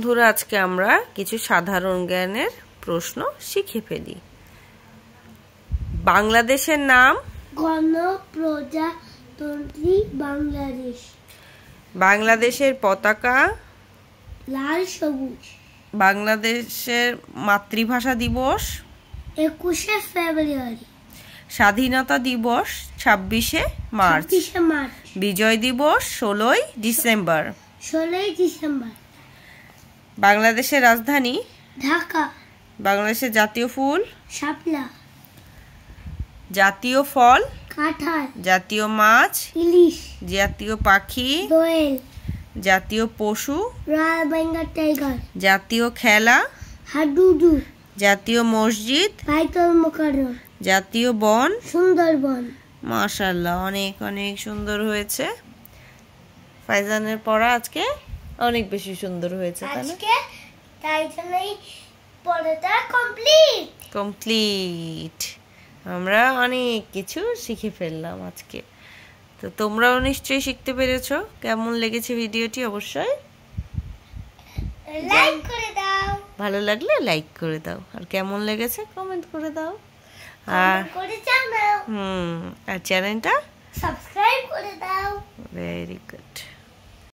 ধরো আজকে আমরা কিছু সাধারণ জ্ঞানের প্রশ্ন শিখে ফেলি। বাংলাদেশের নাম? গণপ্রজাতন্ত্রী বাংলাদেশ। বাংলাদেশের পতাকা? লাল সবুজ। বাংলাদেশের মাতৃভাষা দিবস? 21শে ফেব্রুয়ারি। স্বাধীনতা দিবস 26শে মার্চ। বিজয় দিবস 16ই ডিসেম্বর। বাংলাদেশের রাজধানী? ঢাকা। বাংলাদেশের জাতীয় ফুল? শাপলা। জাতীয় ফল? কাঁঠাল। জাতীয় মাছ? ইলিশ। জাতীয় পাখি? দোয়েল। জাতীয় পশু? Royal Bengal tiger. জাতীয় খেলা? হাডুডু। জাতীয় মসজিদ? বাইতুল মুকাররম। জাতীয় বন? সুন্দরবন। মাশাআল্লাহ, অনেক অনেক সুন্দর হয়েছে। ফাইজানের পড়া আজকে অনেক বেশি সুন্দর হয়েছে, তাই জন্যই পড়াটা কমপ্লিট। আমরা অনেক কিছু শিখে ফেললাম আজকে। তো তোমরাও নিশ্চয়ই শিখতে পেরেছো। কেমন লেগেছে ভিডিওটি অবশ্যই লাইক করে দাও। ভালো লাগলে লাইক করে দাও, আর কেমন লেগেছে কমেন্ট করে দাও, আর জানাও। আর চ্যানেলটা সাবস্ক্রাইব করে দাও। Very good.